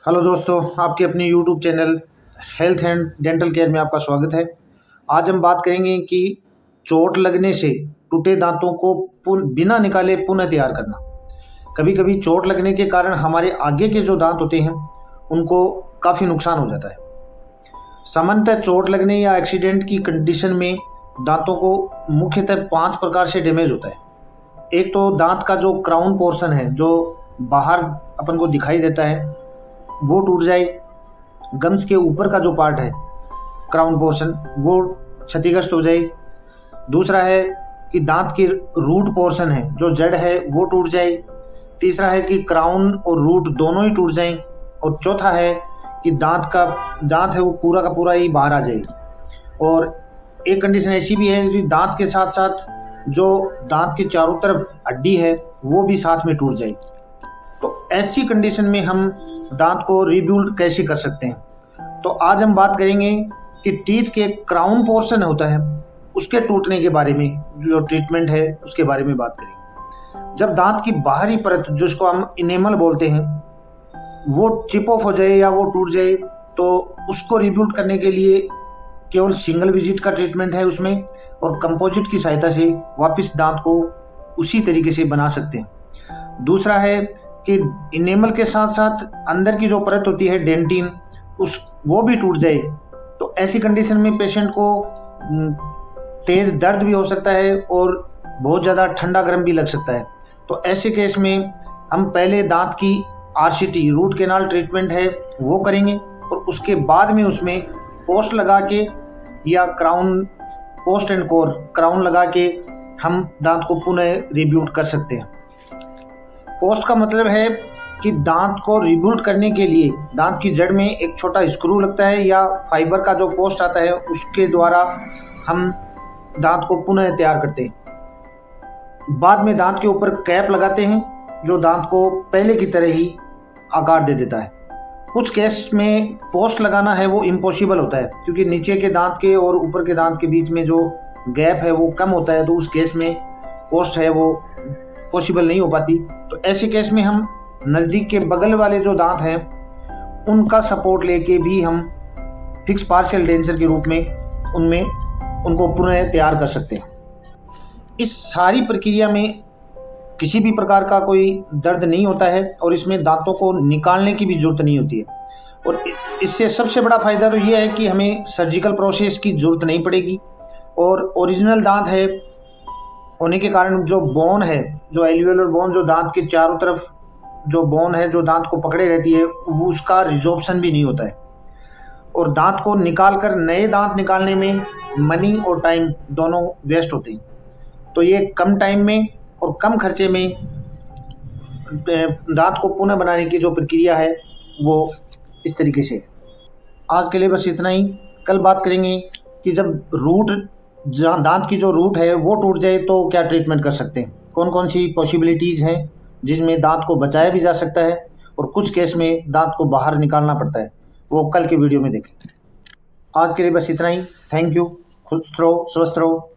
Hello दोस्तों, आपके अपने YouTube channel health and dental care में आपका स्वागत है। आज हम बात करेंगे कि चोट लगने से टूटे दांतों को बिना निकाले पुनः तैयार करना। कभी कभी चोट लगने के कारण हमारे आगे के जो दांत होते हैं उनको काफ़ी नुकसान हो जाता है। सामान्यतः चोट लगने या एक्सीडेंट की कंडीशन में दांतों को मुख्यतः 5 प्रकार से डैमेज होता है। एक तो दांत का जो क्राउन पोर्शन है, जो बाहर अपन को दिखाई देता है, वो टूट जाए। गम्स के ऊपर का जो पार्ट है, क्राउन पोर्शन, वो क्षतिग्रस्त हो जाए। दूसरा है कि दांत की रूट पोर्शन है, जो जड़ है, वो टूट जाए। तीसरा है कि क्राउन और रूट दोनों ही टूट जाएं। और चौथा है कि दांत है वो पूरा का पूरा ही बाहर आ जाए। और एक कंडीशन ऐसी भी है कि दांत के साथ साथ जो दांत के चारों तरफ हड्डी है वो भी साथ में टूट जाए। तो ऐसी कंडीशन में हम दांत को रीबिल्ड कैसे कर सकते हैं। तो आज हम बात करेंगे कि टीथ के क्राउन पोर्शन होता है उसके टूटने के बारे में, जो ट्रीटमेंट है उसके बारे में बात करेंगे। जब दांत की बाहरी परत, जिसको हम इनेमल बोलते हैं, वो चिप ऑफ हो जाए या वो टूट जाए, तो उसको रीबिल्ड करने के लिए केवल सिंगल विजिट का ट्रीटमेंट है उसमें, और कंपोजिट की सहायता से वापस दांत को उसी तरीके से बना सकते हैं। दूसरा है कि इनेमल के साथ साथ अंदर की जो परत होती है डेंटिन, वो भी टूट जाए, तो ऐसी कंडीशन में पेशेंट को तेज दर्द भी हो सकता है और बहुत ज़्यादा ठंडा गर्म भी लग सकता है। तो ऐसे केस में हम पहले दांत की आरसीटी, रूट कैनाल ट्रीटमेंट है, वो करेंगे, और उसके बाद में उसमें पोस्ट लगा के या crown, post and core crown लगा के हम दांत को पुनः रिबिल्ड कर सकते हैं। पोस्ट का मतलब है कि दांत को रिबिल्ड करने के लिए दांत की जड़ में एक छोटा स्क्रू लगता है, या फाइबर का जो पोस्ट आता है उसके द्वारा हम दांत को पुनः तैयार करते हैं। बाद में दांत के ऊपर कैप लगाते हैं, जो दांत को पहले की तरह ही आकार दे देता है। कुछ केस में पोस्ट लगाना है वो इम्पॉसिबल होता है, क्योंकि नीचे के दांत के और ऊपर के दांत के बीच में जो गैप है वो कम होता है, तो उस केस में पोस्ट है वो पॉसिबल नहीं हो पाती। तो ऐसे केस में हम नज़दीक के बगल वाले जो दांत हैं उनका सपोर्ट लेके भी हम फिक्स पार्शियल डेंचर के रूप में उनको पुनः तैयार कर सकते हैं। इस सारी प्रक्रिया में किसी भी प्रकार का कोई दर्द नहीं होता है, और इसमें दांतों को निकालने की भी जरूरत नहीं होती है। और इससे सबसे बड़ा फ़ायदा तो ये है कि हमें सर्जिकल प्रोसेस की ज़रूरत नहीं पड़ेगी, और ओरिजिनल दांत है होने के कारण जो बोन है, जो एल्वियोलर बोन, जो दांत के चारों तरफ जो बोन है, जो दांत को पकड़े रहती है, वो उसका रिजॉर्प्शन भी नहीं होता है। और दांत को निकाल कर नए दांत निकालने में मनी और टाइम दोनों वेस्ट होते हैं। तो ये कम टाइम में और कम खर्चे में दांत को पुनः बनाने की जो प्रक्रिया है वो इस तरीके से है। आज के लिए बस इतना ही। कल बात करेंगे कि जब दांत की जो रूट है वो टूट जाए तो क्या ट्रीटमेंट कर सकते हैं, कौन कौन सी पॉसिबिलिटीज़ हैं जिसमें दांत को बचाया भी जा सकता है, और कुछ केस में दांत को बाहर निकालना पड़ता है, वो कल के वीडियो में देखें। आज के लिए बस इतना ही। Thank you. खुश रहो, स्वस्थ रहो।